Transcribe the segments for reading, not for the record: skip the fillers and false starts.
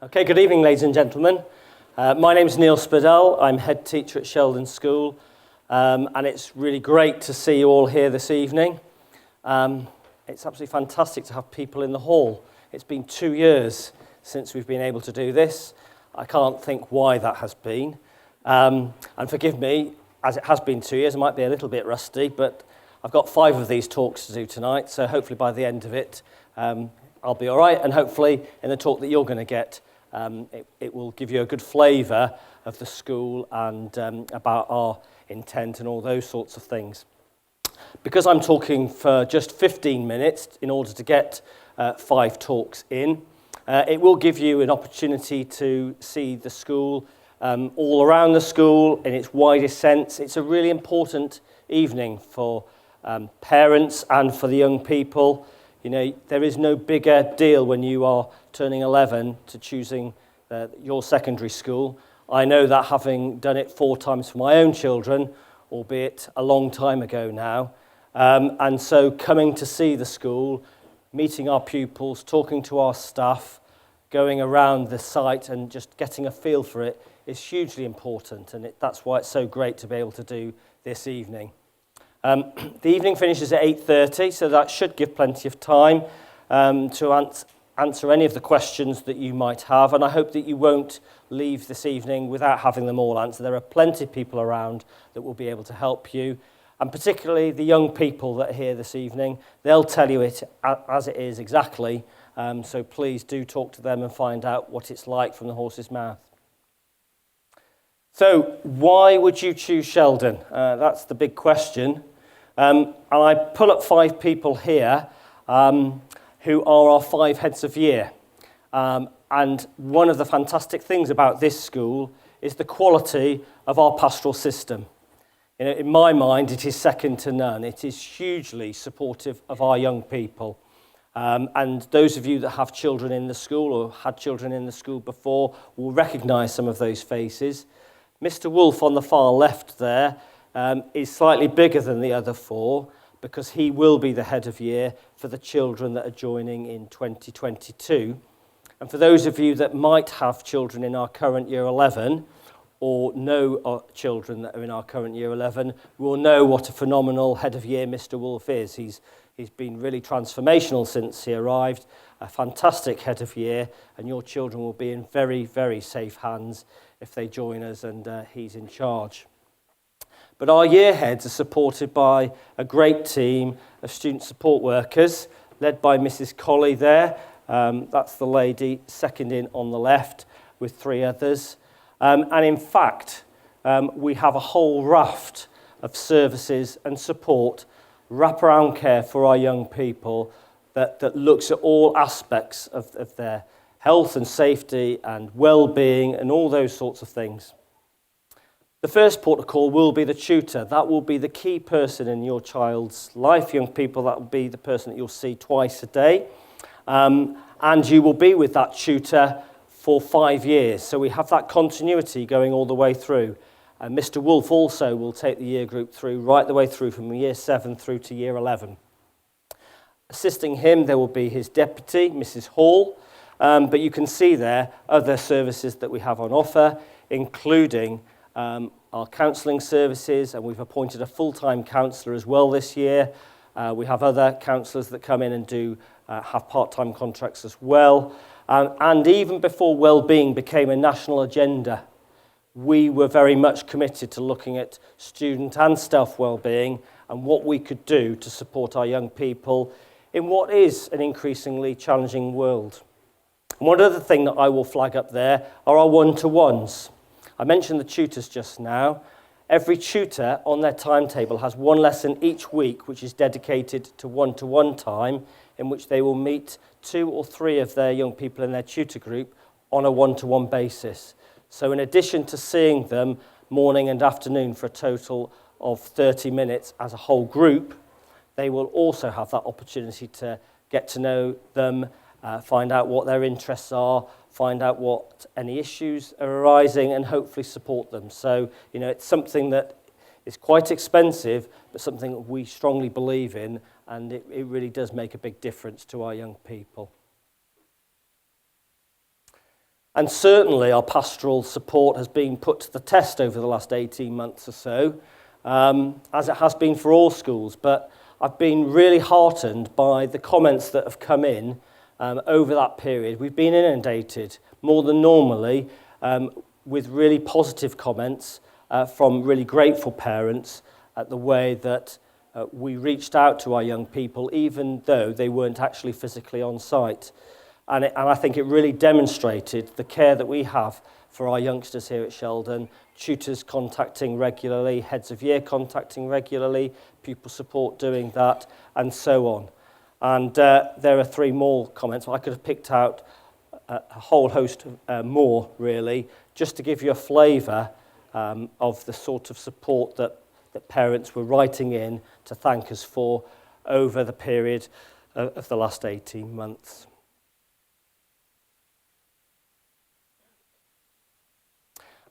Okay, good evening, ladies and gentlemen. My name is Neil Spadell. I'm head teacher at Sheldon School, and it's really great to see you all here this evening. It's absolutely fantastic to have people in the hall. It's been 2 years since we've been able to do this. I can't think why that has been. And forgive me, as it has been 2 years, I might be a little bit rusty, but I've got 5 of these talks to do tonight, so hopefully by the end of it, I'll be all right, and hopefully in the talk that you're going to get, it will give you a good flavour of the school and about our intent and all those sorts of things. Because I'm talking for just 15 minutes in order to get 5 talks in, it will give you an opportunity to see the school, all around the school in its widest sense. It's a really important evening for parents and for the young people. You know, there is no bigger deal when you are turning 11 to choosing your secondary school. I know that having done it 4 times for my own children, albeit a long time ago now. And so coming to see the school, meeting our pupils, talking to our staff, going around the site and just getting a feel for it is hugely important. And that's why it's so great to be able to do this evening. The evening finishes at 8:30, so that should give plenty of time to answer any of the questions that you might have, and I hope that you won't leave this evening without having them all answered. There are plenty of people around that will be able to help you, and particularly the young people that are here this evening. They'll tell you it as it is exactly, so please do talk to them and find out what it's like from the horse's mouth. So, why would you choose Sheldon? That's the big question. And I pull up 5 people here who are our 5 heads of year. And one of the fantastic things about this school is the quality of our pastoral system. You know, in my mind, it is second to none. It is hugely supportive of our young people. And those of you that have children in the school or had children in the school before will recognise some of those faces. Mr. Wolf on the far left there is slightly bigger than the other 4 because he will be the head of year for the children that are joining in 2022. And for those of you that might have children in our current year 11 or know children that are in our current year 11, will know what a phenomenal head of year Mr. Wolf is. He's been really transformational since he arrived, a fantastic head of year, and your children will be in very, very safe hands if they join us and he's in charge. But our year heads are supported by a great team of student support workers, led by Mrs. Colley there. That's the lady second in on the left with 3 others. And in fact, we have a whole raft of services and support, wraparound care for our young people that looks at all aspects of their health and safety and well-being and all those sorts of things. The first port of call will be the tutor. That will be the key person in your child's life. Young people, that will be the person that you'll see twice a day. And you will be with that tutor for 5 years. So we have that continuity going all the way through. And Mr. Wolf also will take the year group through, right the way through from year 7 through to year 11. Assisting him, there will be his deputy, Mrs. Hall. But you can see there other services that we have on offer, including our counselling services, and we've appointed a full-time counsellor as well this year. We have other counsellors that come in and do have part-time contracts as well. And even before well-being became a national agenda, we were very much committed to looking at student and staff well-being and what we could do to support our young people in what is an increasingly challenging world. And one other thing that I will flag up there are our one-to-ones. I mentioned the tutors just now. Every tutor on their timetable has 1 lesson each week which is dedicated to one-to-one time, in which they will meet 2 or 3 of their young people in their tutor group on a one-to-one basis. So in addition to seeing them morning and afternoon for a total of 30 minutes as a whole group, they will also have that opportunity to get to know them, find out what their interests are, find out what any issues are arising, and hopefully support them. So, you know, it's something that is quite expensive, but something that we strongly believe in, and it really does make a big difference to our young people. And certainly our pastoral support has been put to the test over the last 18 months or so, as it has been for all schools. But I've been really heartened by the comments that have come in over that period. We've been inundated more than normally with really positive comments from really grateful parents at the way that we reached out to our young people, even though they weren't actually physically on site. And I think it really demonstrated the care that we have for our youngsters here at Sheldon, tutors contacting regularly, heads of year contacting regularly, pupil support doing that, and so on. And there are 3 more comments. I could have picked out a whole host more, really, just to give you a flavour of the sort of support that parents were writing in to thank us for over the period of the last 18 months.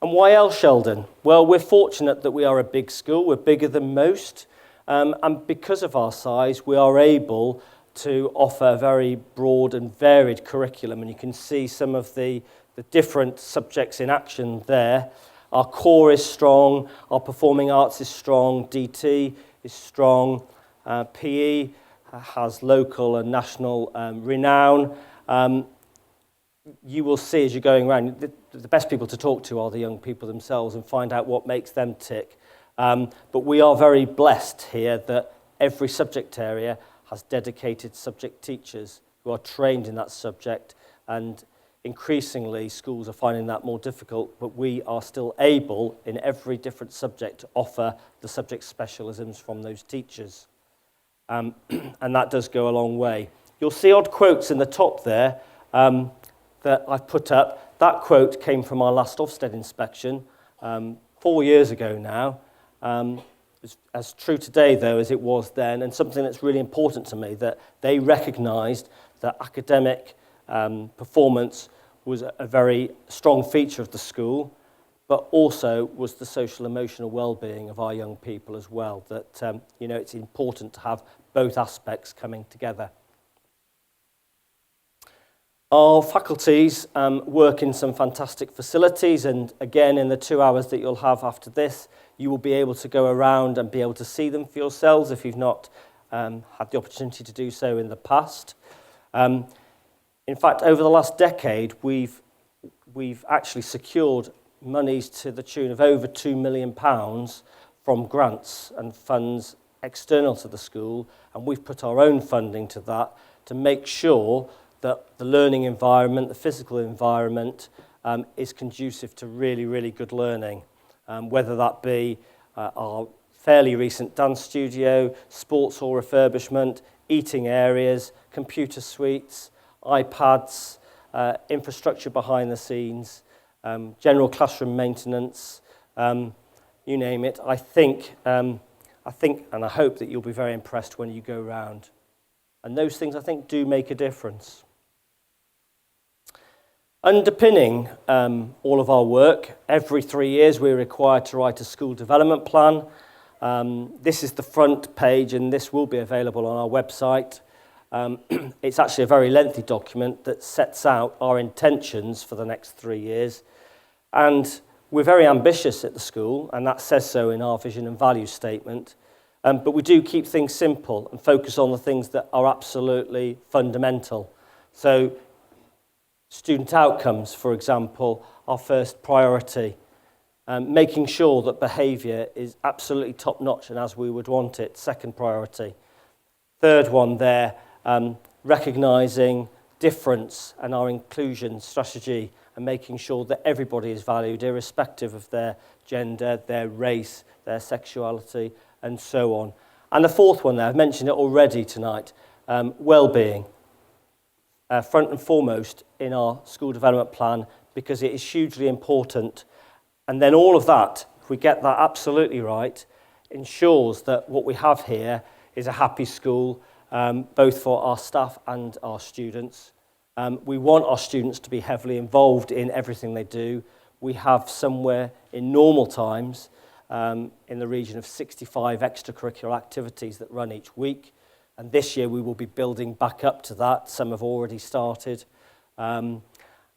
And why else Sheldon? Well, we're fortunate that we are a big school. We're bigger than most. And because of our size, we are able to offer a very broad and varied curriculum. And you can see some of the different subjects in action there. Our core is strong. Our performing arts is strong. DT is strong. PE has local and national renown. You will see as you're going around, the best people to talk to are the young people themselves and find out what makes them tick. But we are very blessed here that every subject area has dedicated subject teachers who are trained in that subject, and increasingly schools are finding that more difficult, but we are still able in every different subject to offer the subject specialisms from those teachers. And that does go a long way. You'll see odd quotes in the top there that I've put up. That quote came from our last Ofsted inspection 4 years ago now. It's as true today, though, as it was then, and something that's really important to me, that they recognised that academic performance was a very strong feature of the school, but also was the social emotional well-being of our young people as well, that it's important to have both aspects coming together. Our faculties work in some fantastic facilities, and again, in the 2 hours that you'll have after this, you will be able to go around and be able to see them for yourselves if you've not had the opportunity to do so in the past. In fact, over the last decade, we've actually secured monies to the tune of over £2 million from grants and funds external to the school, and we've put our own funding to that to make sure that the learning environment, the physical environment, is conducive to really, really good learning, whether that be our fairly recent dance studio, sports hall refurbishment, eating areas, computer suites, iPads, infrastructure behind the scenes, general classroom maintenance, you name it. I think and I hope that you'll be very impressed when you go round. And those things, I think, do make a difference. Underpinning all of our work, every 3 years we're required to write a school development plan. This is the front page, and this will be available on our website. It's actually a very lengthy document that sets out our intentions for the next 3 years. And we're very ambitious at the school, and that says so in our vision and value statement. But we do keep things simple and focus on the things that are absolutely fundamental. So student outcomes, for example, our first priority. Making sure that behaviour is absolutely top-notch and as we would want it, second priority. Third one there, recognising difference and our inclusion strategy and making sure that everybody is valued irrespective of their gender, their race, their sexuality, and so on. And the fourth one there, I've mentioned it already tonight, well-being. Front and foremost in our school development plan, because it is hugely important. And then all of that, if we get that absolutely right, ensures that what we have here is a happy school, both for our staff and our students. We want our students to be heavily involved in everything they do. We have somewhere in normal times in the region of 65 extracurricular activities that run each week. And this year we will be building back up to that. Some have already started.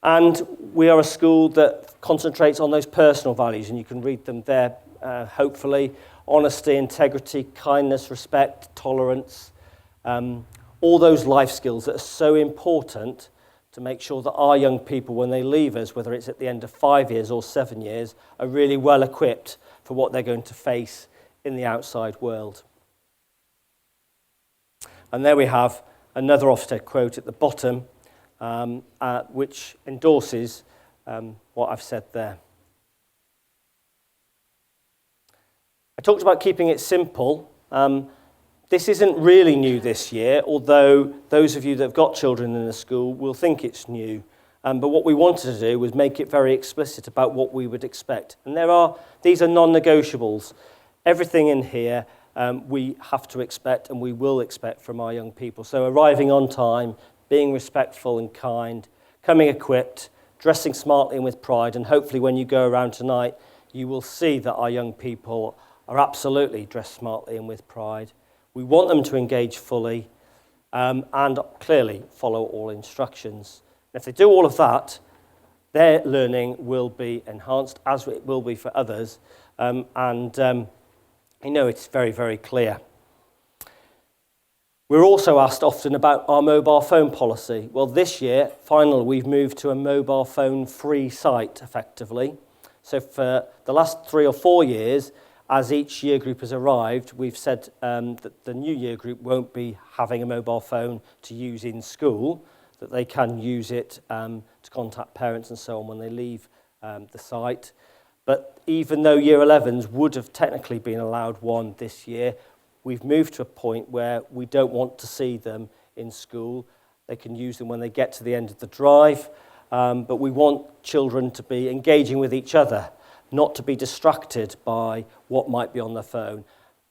And we are a school that concentrates on those personal values, and you can read them there, hopefully. Honesty, integrity, kindness, respect, tolerance, all those life skills that are so important to make sure that our young people, when they leave us, whether it's at the end of 5 years or 7 years, are really well equipped for what they're going to face in the outside world. And there we have another Ofsted quote at the bottom, which endorses what I've said there. I talked about keeping it simple. This isn't really new this year, although those of you that have got children in the school will think it's new. But what we wanted to do was make it very explicit about what we would expect. And these are non-negotiables. Everything in here we have to expect and we will expect from our young people. So arriving on time, being respectful and kind, coming equipped, dressing smartly and with pride, and hopefully when you go around tonight, you will see that our young people are absolutely dressed smartly and with pride. We want them to engage fully and clearly follow all instructions. And if they do all of that, their learning will be enhanced, as it will be for others, it's very, very clear. We're also asked often about our mobile phone policy. Well, this year, finally, we've moved to a mobile phone-free site, effectively. So for the last 3 or 4 years, as each year group has arrived, we've said that the new year group won't be having a mobile phone to use in school, that they can use it to contact parents and so on when they leave the site. But even though Year 11s would have technically been allowed one this year, we've moved to a point where we don't want to see them in school. They can use them when they get to the end of the drive, but we want children to be engaging with each other, not to be distracted by what might be on their phone.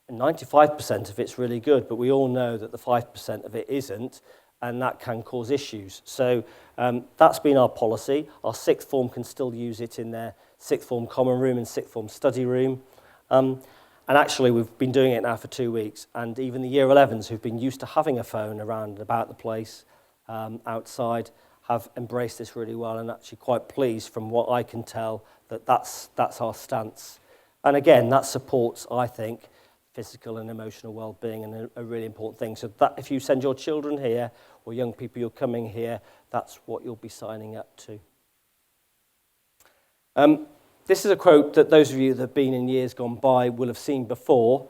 And 95% of it's really good, but we all know that the 5% of it isn't, and that can cause issues. So that's been our policy. Our sixth form can still use it in their sixth form common room and sixth form study room. And actually, we've been doing it now for 2 weeks, and even the Year 11s who've been used to having a phone around and about the place outside have embraced this really well, and actually quite pleased from what I can tell that that's our stance. And again, that supports, I think, physical and emotional well-being, and a really important thing. So that if you send your children here, or young people you're coming here, that's what you'll be signing up to. This is a quote that those of you that have been in years gone by will have seen before,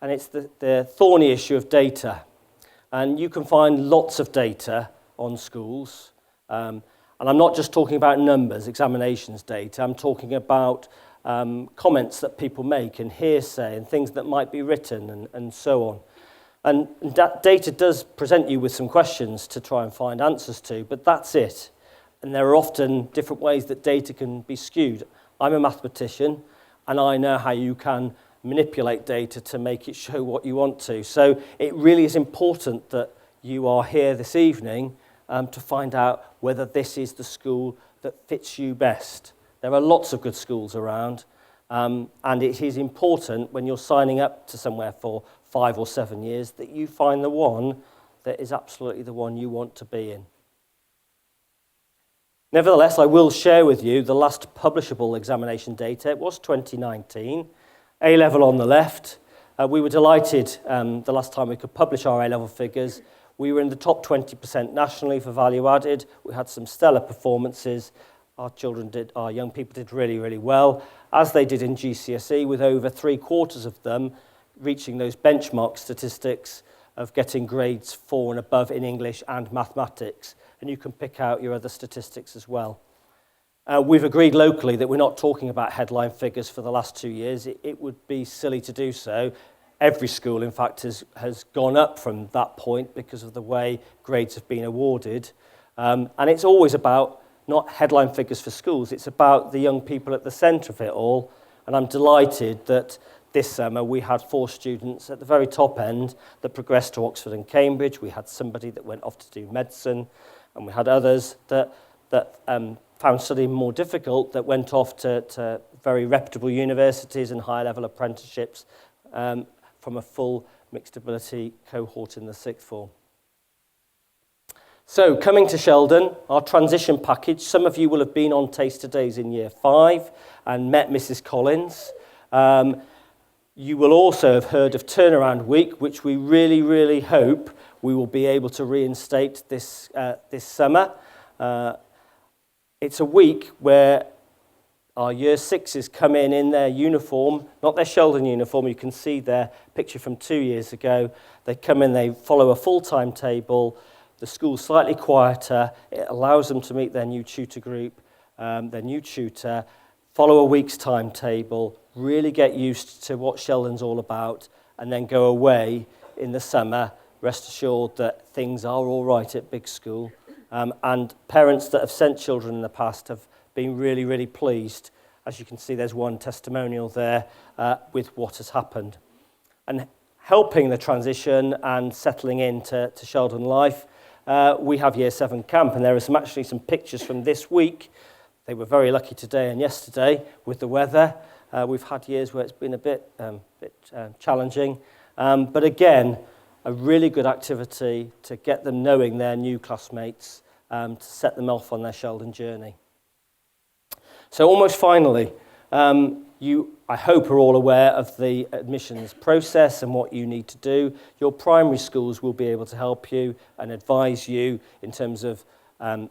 and it's the thorny issue of data. And you can find lots of data on schools. And I'm not just talking about numbers, examinations data. I'm talking about comments that people make and hearsay and things that might be written and so on. And that data does present you with some questions to try and find answers to, but that's it. And there are often different ways that data can be skewed. I'm a mathematician, and I know how you can manipulate data to make it show what you want to. So it really is important that you are here this evening to find out whether this is the school that fits you best. There are lots of good schools around, and it is important when you're signing up to somewhere for 5 or 7 years that you find the one that is absolutely the one you want to be in. Nevertheless, I will share with you the last publishable examination data. It was 2019, A-level on the left. We were delighted the last time we could publish our A-level figures. We were in the top 20% nationally for value added. We had some stellar performances. Our young people did really, really well, as they did in GCSE, with over 3/4 of them reaching those benchmark statistics of getting grades 4 and above in English and mathematics. And you can pick out your other statistics as well. We've agreed locally that we're not talking about headline figures for the last 2 years. It would be silly to do so. Every school, in fact, has gone up from that point because of the way grades have been awarded. And it's always about not headline figures for schools, it's about the young people at the centre of it all. And I'm delighted that this summer we had 4 students at the very top end that progressed to Oxford and Cambridge. We had somebody that went off to do medicine, and we had others that found studying more difficult, that went off to very reputable universities and high-level apprenticeships from a full mixed ability cohort in the sixth form. So, coming to Sheldon, our transition package. Some of you will have been on Taster Days in Year 5 and met Mrs. Collins. You will also have heard of Turnaround Week, which we really, really hope we will be able to reinstate this summer. It's a week where our Year 6s come in their uniform, not their Sheldon uniform. You can see their picture from 2 years ago. They come in, they follow a full timetable. The school's slightly quieter. It allows them to meet their new tutor group, their new tutor, follow a week's timetable, really get used to what Sheldon's all about, and then go away in the summer, rest assured that things are all right at Big School. And parents that have sent children in the past have been really, really pleased. As you can see, there's one testimonial there with what has happened. And helping the transition and settling into Sheldon life, we have Year 7 camp, and there are actually some pictures from this week. They were very lucky today and yesterday with the weather. We've had years where it's been a bit challenging. But again, a really good activity to get them knowing their new classmates, to set them off on their Sheldon journey. So almost finally, you, I hope, are all aware of the admissions process and what you need to do. Your primary schools will be able to help you and advise you in terms of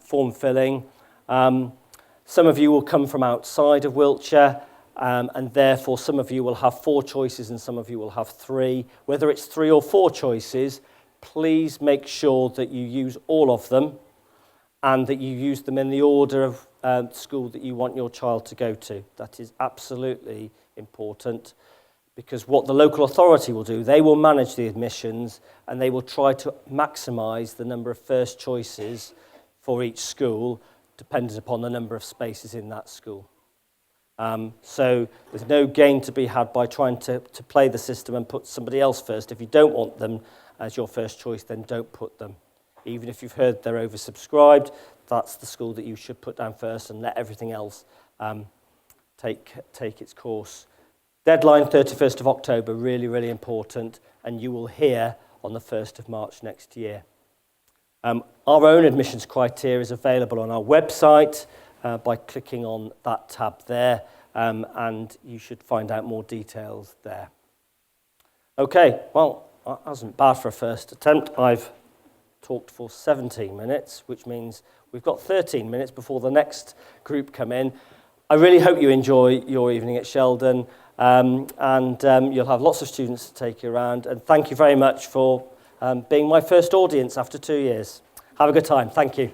form filling. Some of you will come from outside of Wiltshire, and therefore some of you will have 4 choices and some of you will have 3. Whether it's 3 or 4 choices, please make sure that you use all of them and that you use them in the order of school that you want your child to go to. That is absolutely important, because what the local authority will do, they will manage the admissions and they will try to maximise the number of first choices for each school, dependent upon the number of spaces in that school. So there's no gain to be had by trying to play the system and put somebody else first. If you don't want them as your first choice, then don't put them. Even if you've heard they're oversubscribed, that's the school that you should put down first and let everything else take its course. Deadline 31st of October, really, really important, and you will hear on the 1st of March next year. Our own admissions criteria is available on our website by clicking on that tab there, and you should find out more details there. Okay, well, that wasn't bad for a first attempt. I've talked for 17 minutes, which means we've got 13 minutes before the next group come in. I really hope you enjoy your evening at Sheldon, and you'll have lots of students to take you around. And thank you very much for being my first audience after 2 years. Have a good time. Thank you.